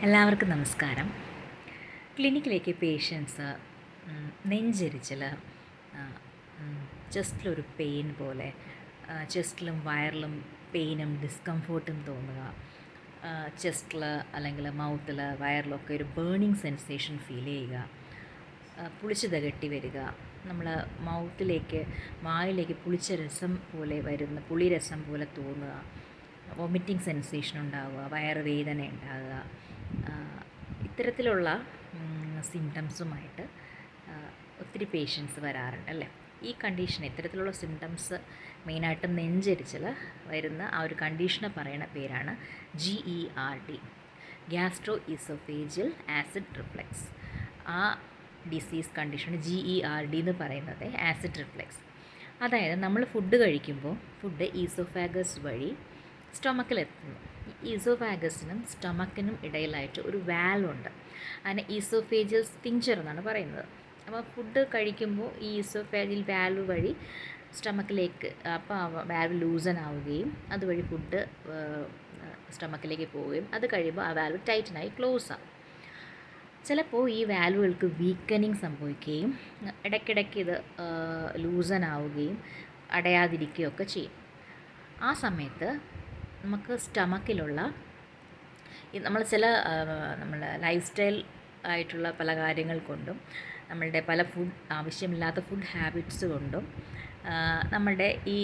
എല്ലാവർക്കും നമസ്കാരം. ക്ലിനിക്കിലേക്ക് പേഷ്യൻസ് നെഞ്ചെരിച്ചിൽ, ചെസ്റ്റിലൊരു പെയിൻ പോലെ, ചെസ്റ്റിലും വയറിലും പെയിനും ഡിസ്കംഫോർട്ടും തോന്നുക, ചെസ്റ്റിൽ അല്ലെങ്കിൽ മൗത്തിൽ വയറിലൊക്കെ ഒരു ബേണിംഗ് സെൻസേഷൻ ഫീൽ ചെയ്യുക, പുളിച്ച് തകട്ടി വരിക, നമ്മൾ മൗത്തിലേക്ക് വായിലേക്ക് പുളിച്ച രസം പോലെ വരുന്ന പുളിരസം പോലെ തോന്നുക, വൊമിറ്റിംഗ് സെൻസേഷൻ ഉണ്ടാവുക, വയറുവേദന ഉണ്ടാകുക, ഇത്തരത്തിലുള്ള സിംറ്റംസുമായിട്ട് ഒത്തിരി പേഷ്യൻസ് വരാറുണ്ട് അല്ലേ. ഈ കണ്ടീഷൻ ഇത്തരത്തിലുള്ള സിംറ്റംസ് മെയിനായിട്ടും നെഞ്ചരിച്ചിൽ വരുന്ന ആ ഒരു കണ്ടീഷനെ പറയുന്ന പേരാണ് GERD, gastro oesophageal acid reflux. ആ ഡിസീസ് കണ്ടീഷൻ GERD എന്ന് പറയുന്നത് ആസിഡ് റിഫ്ലക്സ്. അതായത് നമ്മൾ ഫുഡ് കഴിക്കുമ്പോൾ ഫുഡ് ഈസോഫാഗസ് വഴി സ്റ്റൊമക്കിലെത്തുന്നു. ഈസോഫാഗസിനും സ്റ്റൊമക്കിനും ഇടയിലായിട്ട് ഒരു വാൽവുണ്ട്. അതിനെ ഈസോഫേജിയൽ സ്ഫിങ്ക്ചർ എന്നാണ് പറയുന്നത്. അപ്പോൾ ഫുഡ് കഴിക്കുമ്പോൾ ഈ ഈസോഫേജിയൽ വാൽവ് വഴി സ്റ്റൊമക്കിലേക്ക്, അപ്പോൾ ആ വാൽവ് ലൂസൺ ആവുകയും അതുവഴി ഫുഡ് സ്റ്റൊമക്കിലേക്ക് പോവുകയും അത് കഴിയുമ്പോൾ ആ വാൽവ് ടൈറ്റനായി ക്ലോസ് ആവും. ചിലപ്പോൾ ഈ വാൽവുകൾക്ക് വീക്കനിങ് സംഭവിക്കുകയും ഇടയ്ക്കിടയ്ക്ക് ഇത് ലൂസൺ ആവുകയും അടയാതിരിക്കുകയൊക്കെ ചെയ്യും. ആ സമയത്ത് നമുക്ക് സ്റ്റമക്കിലുള്ള നമ്മൾ നമ്മളുടെ ലൈഫ് സ്റ്റൈൽ ആയിട്ടുള്ള പല കാര്യങ്ങൾ കൊണ്ടും നമ്മളുടെ പല ആവശ്യമില്ലാത്ത ഫുഡ് ഹാബിറ്റ്സ് കൊണ്ടും നമ്മളുടെ ഈ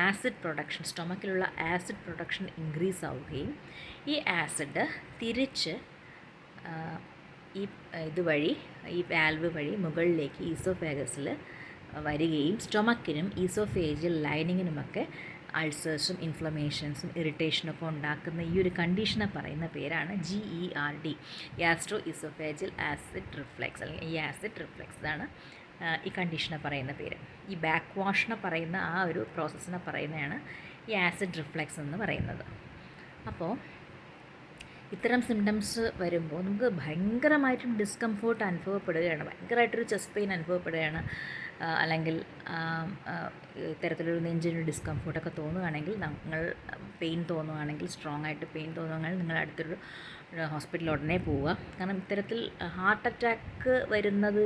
ആസിഡ് പ്രൊഡക്ഷൻ, സ്റ്റൊമക്കിലുള്ള ആസിഡ് പ്രൊഡക്ഷൻ ഇൻക്രീസ് ആവുകയും ഈ ആസിഡ് തിരിച്ച് ഈ ഇതുവഴി, ഈ വാൽവ് വഴി മുകളിലേക്ക് ഈസോഫാഗസിൽ വരികയും സ്റ്റൊമക്കിനും ഈസോഫേജിയൽ ലൈനിങ്ങിനുമൊക്കെ അൾസേഴ്സും ഇൻഫ്ലമേഷൻസും ഇറിറ്റേഷനൊക്കെ ഉണ്ടാക്കുന്ന ഈ ഒരു കണ്ടീഷനെ പറയുന്ന പേരാണ് GERD, gastro oesophageal acid reflux, അല്ലെങ്കിൽ ഈ ആസിഡ് റിഫ്ലക്സ്. ഇതാണ് ഈ കണ്ടീഷനെ പറയുന്ന പേര്. ഈ ബാക്ക് വാഷിനെ പറയുന്ന ആ ഒരു പ്രോസസ്സിനെ പറയുന്നതാണ് ഈ ആസിഡ് റിഫ്ലക്സ് എന്ന് പറയുന്നത്. അപ്പോൾ ഇത്തരം സിംറ്റംസ് വരുമ്പോൾ നമുക്ക് ഭയങ്കരമായിട്ടും ഡിസ്കംഫോർട്ട് അനുഭവപ്പെടുകയാണ്, ഭയങ്കരമായിട്ടൊരു ചെസ്റ്റ് പെയിൻ അനുഭവപ്പെടുകയാണ്, അല്ലെങ്കിൽ ഇത്തരത്തിലൊരു നെഞ്ചിന് ഡിസ്കംഫോർട്ടൊക്കെ തോന്നുകയാണെങ്കിൽ, നിങ്ങൾ പെയിൻ തോന്നുകയാണെങ്കിൽ, സ്ട്രോങ് ആയിട്ട് പെയിൻ തോന്നുകയാണെങ്കിൽ നിങ്ങൾ അടുത്തൊരു ഹോസ്പിറ്റലിൽ ഉടനെ പോവുക. കാരണം ഇത്തരത്തിൽ ഹാർട്ട് അറ്റാക്ക് വരുന്നത്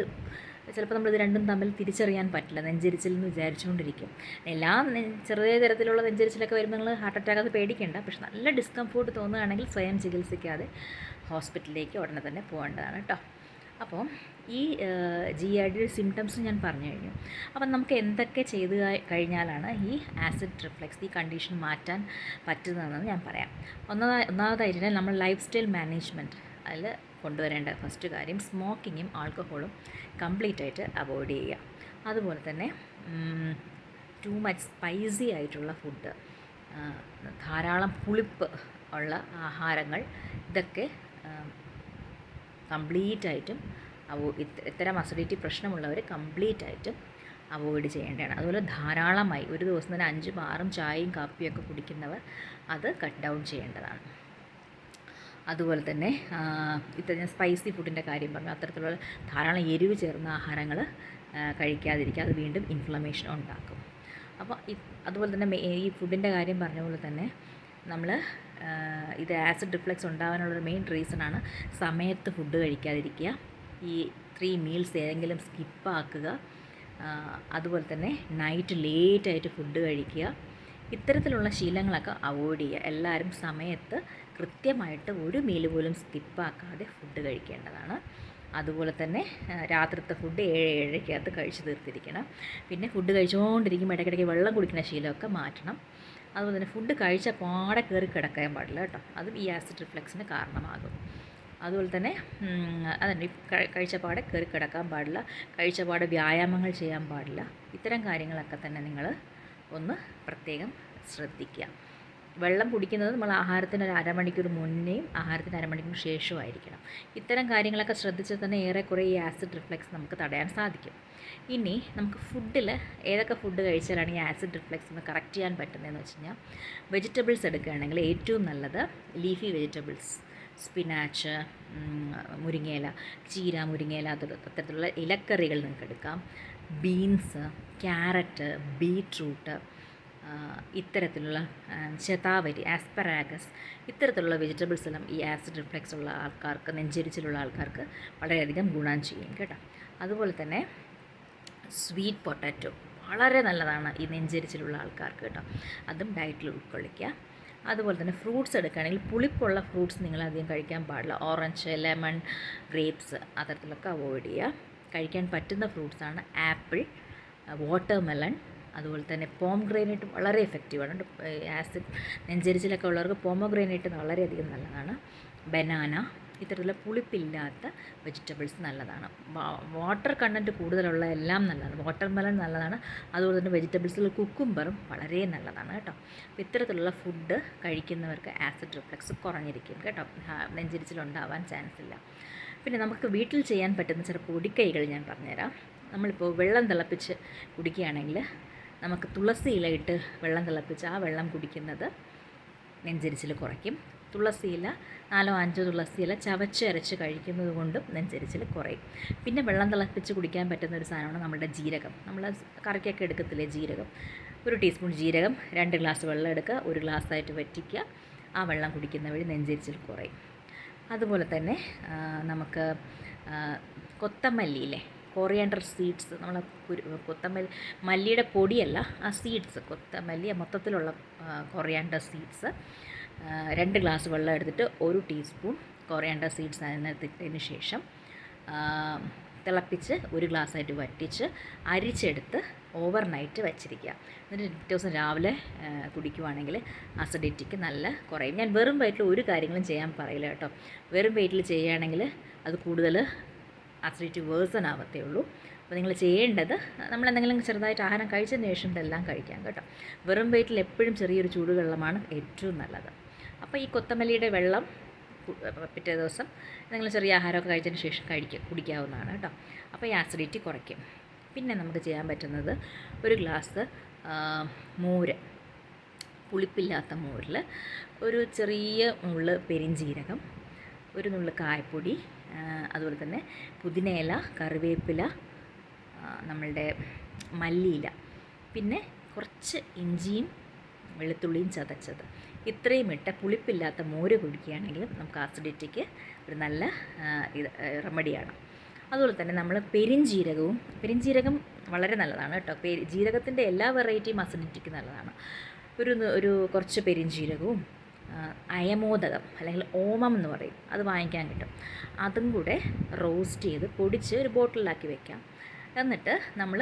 ചിലപ്പോൾ നമ്മളിത് രണ്ടും തമ്മിൽ തിരിച്ചറിയാൻ പറ്റില്ല. നെഞ്ചരിച്ചിൽ എന്ന് വിചാരിച്ചുകൊണ്ടിരിക്കും. ചെറിയ തരത്തിലുള്ള നെഞ്ചരിച്ചിലൊക്കെ വരുമ്പോൾ നിങ്ങൾ ഹാർട്ട് അറ്റാക്ക് അത് പേടിക്കേണ്ട. പക്ഷെ നല്ല ഡിസ്കംഫോർട്ട് തോന്നുകയാണെങ്കിൽ സ്വയം ചികിത്സിക്കാതെ ഹോസ്പിറ്റലിലേക്ക് ഉടനെ തന്നെ പോകേണ്ടതാണ് കേട്ടോ. അപ്പോൾ ഈ GERD സിംറ്റംസ് ഞാൻ പറഞ്ഞു കഴിഞ്ഞു. അപ്പം നമുക്ക് എന്തൊക്കെ ചെയ്ത് കഴിഞ്ഞാലാണ് ഈ ആസിഡ് റിഫ്ലക്സ്, ഈ കണ്ടീഷൻ മാറ്റാൻ പറ്റുന്നതെന്ന് ഞാൻ പറയാം. ഒന്നാമതായിട്ട് നമ്മൾ ലൈഫ് സ്റ്റൈൽ മാനേജ്മെൻറ്റ് അതിൽ കൊണ്ടുവരേണ്ട ഫസ്റ്റ് കാര്യം സ്മോക്കിങ്ങും ആൽക്കഹോളും കംപ്ലീറ്റ് ആയിട്ട് അവോയ്ഡ് ചെയ്യുക. അതുപോലെ തന്നെ ടു മച്ച് സ്പൈസി ആയിട്ടുള്ള ഫുഡ്, ധാരാളം പുളിപ്പ് ഉള്ള ആഹാരങ്ങൾ, ഇതൊക്കെ കംപ്ലീറ്റായിട്ടും ഇത്തരം അസിഡിറ്റി പ്രശ്നമുള്ളവർ കംപ്ലീറ്റായിട്ടും അവോയ്ഡ് ചെയ്യേണ്ടതാണ്. അതുപോലെ ധാരാളമായി ഒരു ദിവസം തന്നെ 5, 6 ചായയും കാപ്പിയൊക്കെ കുടിക്കുന്നവർ അത് കട്ട് ഡൗൺ ചെയ്യേണ്ടതാണ്. അതുപോലെ തന്നെ ഇത്തരം സ്പൈസി ഫുഡിൻ്റെ കാര്യം പറഞ്ഞു, അത്തരത്തിലുള്ള ധാരാളം എരിവ് ചേർന്ന ആഹാരങ്ങൾ കഴിക്കാതിരിക്കുക, അത് വീണ്ടും ഇൻഫ്ലമേഷൻ ഉണ്ടാക്കും. അപ്പോൾ അതുപോലെ തന്നെ ഈ ഫുഡിൻ്റെ കാര്യം പറഞ്ഞ പോലെ തന്നെ നമ്മൾ ഇത് ആസിഡ് റിഫ്ലക്സ് ഉണ്ടാകാനുള്ളൊരു മെയിൻ റീസണാണ് സമയത്ത് ഫുഡ് കഴിക്കാതിരിക്കുക, ഈ 3 മീൽസ് ഏതെങ്കിലും സ്കിപ്പാക്കുക, അതുപോലെ തന്നെ നൈറ്റ് ലേറ്റായിട്ട് ഫുഡ് കഴിക്കുക. ഇത്തരത്തിലുള്ള ശീലങ്ങളൊക്കെ അവോയ്ഡ് ചെയ്യുക. എല്ലാവരും സമയത്ത് കൃത്യമായിട്ട് ഒരു മീൽ പോലും സ്കിപ്പാക്കാതെ ഫുഡ് കഴിക്കേണ്ടതാണ്. അതുപോലെ തന്നെ രാത്രിത്തെ ഫുഡ് 7-7:30 കഴിച്ച് തീർത്തിരിക്കണം. പിന്നെ ഫുഡ് കഴിച്ചുകൊണ്ടിരിക്കുമ്പോൾ ഇടയ്ക്കിടയ്ക്ക് വെള്ളം കുടിക്കുന്ന ശീലമൊക്കെ മാറ്റണം. അതുപോലെ തന്നെ ഫുഡ് കഴിച്ച പാടെ കയറി കിടക്കാൻ പാടില്ല കേട്ടോ, അതും ഈ ആസിഡ് റിഫ്ലക്സിന് കാരണമാകും. അതുപോലെ തന്നെ അതന്നെ കഴിച്ച പാടെ കയറി കിടക്കാൻ പാടില്ല, കഴിച്ച പാടെ വ്യായാമങ്ങൾ ചെയ്യാൻ പാടില്ല. ഇത്തരം കാര്യങ്ങളൊക്കെ തന്നെ നിങ്ങൾ ഒന്ന് പ്രത്യേകം ശ്രദ്ധിക്കുക. വെള്ളം കുടിക്കുന്നത് നമ്മൾ ആഹാരത്തിന് ഒരു അരമണിക്കൂർ മുന്നേയും ആഹാരത്തിന് അരമണിക്കൂർ ശേഷവുമായിരിക്കണം. ഇത്തരം കാര്യങ്ങളൊക്കെ ശ്രദ്ധിച്ചാൽ തന്നെ ഏറെക്കുറെ ഈ ആസിഡ് റിഫ്ലക്സ് നമുക്ക് തടയാൻ സാധിക്കും. ഇനി നമുക്ക് ഫുഡിൽ ഏതൊക്കെ ഫുഡ് കഴിച്ചാലാണ് ഈ ആസിഡ് റിഫ്ലക്സ് ഒന്ന് കറക്റ്റ് ചെയ്യാൻ പറ്റുന്നതെന്ന് വെച്ച് കഴിഞ്ഞാൽ, വെജിറ്റബിൾസ് എടുക്കുകയാണെങ്കിൽ ഏറ്റവും നല്ലത് ലീഫി വെജിറ്റബിൾസ്, സ്പിനാച്ച്, മുരിങ്ങയില, ചീര, മുരിങ്ങയില, അത്തരത്തിലുള്ള ഇലക്കറികൾ നിങ്ങൾക്ക് എടുക്കാം. ബീൻസ്, ക്യാരറ്റ്, ബീറ്റ്റൂട്ട്, ഇത്തരത്തിലുള്ള ശതാവരി, ആസ്പറാഗസ്, ഇത്തരത്തിലുള്ള വെജിറ്റബിൾസ് എല്ലാം ഈ ആസിഡ് റിഫ്ലക്സ് ഉള്ള ആൾക്കാർക്ക്, നെഞ്ചെരിച്ചിലുള്ള ആൾക്കാർക്ക് വളരെയധികം ഗുണം ചെയ്യും കേട്ടോ. അതുപോലെ തന്നെ സ്വീറ്റ് പൊട്ടാറ്റോ വളരെ നല്ലതാണ് ഈ നെഞ്ചെരിച്ചിലുള്ള ആൾക്കാർക്ക് കേട്ടോ. അതും ഡയറ്റിൽ ഉൾക്കൊള്ളിക്കുക. അതുപോലെ തന്നെ ഫ്രൂട്ട്സ് എടുക്കുകയാണെങ്കിൽ പുളിപ്പുള്ള ഫ്രൂട്ട്സ് നിങ്ങളധികം കഴിക്കാൻ പാടില്ല. ഓറഞ്ച്, ലെമൺ, ഗ്രേപ്സ് അത്തരത്തിലൊക്കെ അവോയ്ഡ് ചെയ്യുക. കഴിക്കാൻ പറ്റുന്ന ഫ്രൂട്ട്സാണ് ആപ്പിൾ, വാട്ടർമെലൺ, അതുപോലെ തന്നെ പോംഗ്രാനൈറ്റ് വളരെ എഫക്റ്റീവാണ്. ആസിഡ് നെഞ്ചെരിച്ചിലൊക്കെ ഉള്ളവർക്ക് പോമോഗ്രാനൈറ്റ് വളരെയധികം നല്ലതാണ്. ബനാന, ഇത്തരത്തിലുള്ള പുളിപ്പില്ലാത്ത വെജിറ്റബിൾസ് നല്ലതാണ്. വാട്ടർ കണ്ടൻറ്റ് കൂടുതലുള്ള എല്ലാം നല്ലതാണ്. വാട്ടർമെലൺ നല്ലതാണ്. അതുപോലെ തന്നെ വെജിറ്റബിൾസിൽ കുക്കുംബറും വളരെ നല്ലതാണ് കേട്ടോ. അപ്പോൾ ഇത്തരത്തിലുള്ള ഫുഡ് കഴിക്കുന്നവർക്ക് ആസിഡ് റിഫ്ലക്സ് കുറഞ്ഞിരിക്കും കേട്ടോ. നെഞ്ചെരിച്ചിലുണ്ടാവാൻ ചാൻസ് ഇല്ല. പിന്നെ നമുക്ക് വീട്ടിൽ ചെയ്യാൻ പറ്റുന്ന ചില പൊടിക്കൈകൾ ഞാൻ പറഞ്ഞുതരാം. നമ്മളിപ്പോൾ വെള്ളം തിളപ്പിച്ച് കുടിക്കുകയാണെങ്കിൽ നമുക്ക് തുളസി ഇലയിട്ട് വെള്ളം തിളപ്പിച്ച് ആ വെള്ളം കുടിക്കുന്നത് നെഞ്ചെരിച്ചിൽ കുറയ്ക്കും. തുളസി ഇല 4-5 തുളസി ഇല ചവച്ച് അരച്ച് കഴിക്കുന്നത് കൊണ്ടും നെഞ്ചെരിച്ചിൽ കുറയും. പിന്നെ വെള്ളം തിളപ്പിച്ച് കുടിക്കാൻ പറ്റുന്ന ഒരു സാധനമാണ് നമ്മുടെ ജീരകം. നമ്മൾ കറിക്കൊക്കെ എടുക്കത്തില്ലേ ജീരകം. 1 ടീസ്പൂൺ ജീരകം, 2 ഗ്ലാസ് വെള്ളം എടുക്കുക, 1 ഗ്ലാസ്സായിട്ട് വറ്റിക്കുക. ആ വെള്ളം കുടിക്കുന്ന വഴി നെഞ്ചെരിച്ചിൽ കുറയും. അതുപോലെ തന്നെ നമുക്ക് കൊത്തമല്ലിയില്ലേ, കോറിയാണ്ടർ സീഡ്സ്, നമ്മൾ മല്ലിയുടെ പൊടിയല്ല, ആ സീഡ്സ്, കൊത്തമല്ലി മൊത്തത്തിലുള്ള കോറിയാണ്ടർ സീഡ്സ് 2 ഗ്ലാസ് വെള്ളം എടുത്തിട്ട് 1 ടീസ്പൂൺ കോറിയാണ്ടർ സീഡ്സ് അതിനകത്തിട്ടതിന് ശേഷം തിളപ്പിച്ച് 1 ഗ്ലാസ്സായിട്ട് വറ്റിച്ച് അരിച്ചെടുത്ത് ഓവർനൈറ്റ് വച്ചിരിക്കുക. എന്നിട്ട് പിറ്റേ ദിവസം രാവിലെ കുടിക്കുവാണെങ്കിൽ അസിഡിറ്റിക്ക് നല്ല കുറയും. ഞാൻ വെറും വയറ്റിൽ ഒരു കാര്യങ്ങളും ചെയ്യാൻ പറയില്ല കേട്ടോ. വെറും വയറ്റിൽ ചെയ്യുകയാണെങ്കിൽ അത് കൂടുതൽ അസിഡിറ്റി വേഴ്സൺ ആവത്തേ ഉള്ളൂ. അപ്പോൾ നിങ്ങൾ ചെയ്യേണ്ടത്, നമ്മളെന്തെങ്കിലും ചെറുതായിട്ട് ആഹാരം കഴിച്ചതിന് ശേഷം ഇതെല്ലാം കഴിക്കാം കേട്ടോ. വെറും വയറ്റിൽ എപ്പോഴും ചെറിയൊരു ചൂടുവെള്ളമാണ് ഏറ്റവും നല്ലത്. അപ്പോൾ ഈ കൊത്തമല്ലിയുടെ വെള്ളം പിറ്റേ ദിവസം നിങ്ങൾ ചെറിയ ആഹാരമൊക്കെ കഴിച്ചതിന് ശേഷം കുടിക്കാവുന്നതാണ് കേട്ടോ. അപ്പോൾ ഈ ആസിഡിറ്റി കുറയ്ക്കും. പിന്നെ നമുക്ക് ചെയ്യാൻ പറ്റുന്നത് 1 ഗ്ലാസ് മോര്, പുളിപ്പില്ലാത്ത മോരിൽ ഒരു ചെറിയ നുള്ള് പെരിഞ്ജീരകം, 1 നുള്ള് കായപ്പൊടി, അതുപോലെ തന്നെ പുതിനയില, കറിവേപ്പില, നമ്മളുടെ മല്ലിയില, പിന്നെ കുറച്ച് ഇഞ്ചിയും വെളുത്തുള്ളിയും ചതച്ചത്, ഇത്രയും ഇട്ട പുളിപ്പില്ലാത്ത മോര് കുടിക്കുകയാണെങ്കിലും നമുക്ക് ആസിഡിറ്റിക്ക് ഒരു നല്ല റെമഡിയാണ്. അതുപോലെ തന്നെ നമ്മൾ പെരിഞ്ജീരകം വളരെ നല്ലതാണ് കേട്ടോ. ജീരകത്തിൻ്റെ എല്ലാ വെറൈറ്റിയും അസിഡിറ്റിക്ക് നല്ലതാണ്. ഒരു കുറച്ച് പെരിഞ്ജീരകവും അയമോദകം അല്ലെങ്കിൽ ഓമം എന്ന് പറയും, അത് വാങ്ങിക്കാൻ കിട്ടും. അതും കൂടെ റോസ്റ്റ് ചെയ്ത് പൊടിച്ച് ഒരു ബോട്ടിലാക്കി വെക്കാം. എന്നിട്ട് നമ്മൾ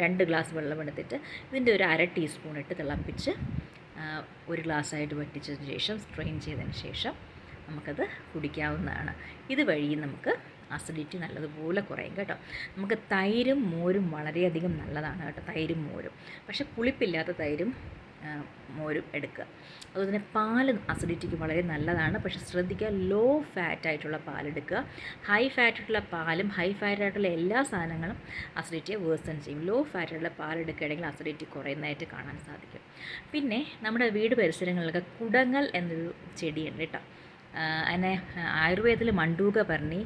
2 ഗ്ലാസ് വെള്ളം എടുത്തിട്ട് ഇതിൻ്റെ ഒരു 1/2 ടീസ്പൂൺ ഇട്ട് തിളപ്പിച്ച് 1 ഗ്ലാസ്സായിട്ട് വറ്റിച്ചതിന് ശേഷം സ്ട്രെയിൻ ചെയ്തതിന് ശേഷം നമുക്കത് കുടിക്കാവുന്നതാണ്. ഇതുവഴി നമുക്ക് അസിഡിറ്റി നല്ലതുപോലെ കുറയും കേട്ടോ. നമുക്ക് തൈരും മോരും വളരെയധികം നല്ലതാണ് കേട്ടോ. തൈരും മോരും, പക്ഷേ പുളിപ്പില്ലാത്ത തൈരും മോരും എടുക്കുക. അതുപോലെ തന്നെ പാല് അസിഡിറ്റിക്ക് വളരെ നല്ലതാണ്. പക്ഷേ ശ്രദ്ധിക്കുക, ലോ ഫാറ്റായിട്ടുള്ള പാലെടുക്കുക. ഹൈ ഫാറ്റായിട്ടുള്ള പാലും ഹൈ ഫാറ്റായിട്ടുള്ള എല്ലാ സാധനങ്ങളും അസിഡിറ്റിയെ വേഴ്സൺ ചെയ്യും. ലോ ഫാറ്റായിട്ടുള്ള പാലെടുക്കുകയാണെങ്കിൽ അസിഡിറ്റി കുറയുന്നതായിട്ട് കാണാൻ സാധിക്കും. പിന്നെ നമ്മുടെ വീട് പരിസരങ്ങളിലൊക്കെ കുടങ്ങൽ എന്നൊരു ചെടിയുണ്ട് കേട്ടോ. അതിനെ ആയുർവേദത്തിൽ മണ്ടൂകപർണി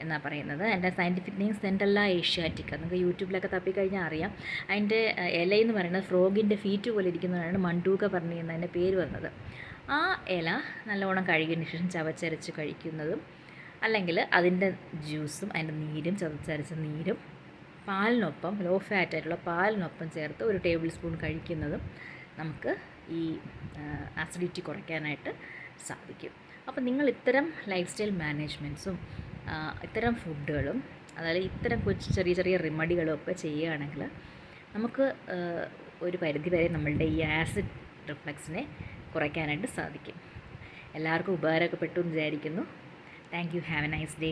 എന്നാണ് പറയുന്നത്. അതിൻ്റെ സയൻറ്റിഫിക് നെയിം സെൻറ്റല്ല ഏഷ്യാറ്റിക്ക. നിങ്ങൾക്ക് യൂട്യൂബിലൊക്കെ തപ്പിക്കഴിഞ്ഞാൽ അറിയാം. അതിൻ്റെ ഇലയെന്ന് പറയുന്നത് ഫ്രോഗിൻ്റെ ഫീറ്റ് പോലെ ഇരിക്കുന്നതാണ് മണ്ടൂകപർണി എന്നതിൻ്റെ പേര് വന്നത്. ആ ഇല നല്ലവണ്ണം കഴുകിയതിന് ശേഷം ചവച്ചരച്ച് കഴിക്കുന്നതും, അല്ലെങ്കിൽ അതിൻ്റെ ജ്യൂസും അതിൻ്റെ നീരും, ചതച്ചരച്ച നീരും പാലിനൊപ്പം, ലോ ഫാറ്റായിട്ടുള്ള പാലിനൊപ്പം ചേർത്ത് 1 ടേബിൾ സ്പൂൺ കഴിക്കുന്നതും നമുക്ക് ഈ ആസിഡിറ്റി കുറയ്ക്കാനായിട്ട് സാധിക്കും. അപ്പോൾ നിങ്ങൾ ഇത്തരം ലൈഫ് സ്റ്റൈൽ മാനേജ്മെൻറ്റ്സും ഇത്തരം ഫുഡുകളും, അതായത് ഇത്തരം ചെറിയ ചെറിയ റെമഡികളും ഒക്കെ ചെയ്യുകയാണെങ്കിൽ നമുക്ക് ഒരു പരിധിവരെ നമ്മളുടെ ഈ ആസിഡ് റിഫ്ലക്സിനെ കുറയ്ക്കാനായിട്ട് സാധിക്കും. എല്ലാവർക്കും ഉപകാരപ്പെട്ടു എന്ന് വിചാരിക്കുന്നു. Thank you. Have A nice day.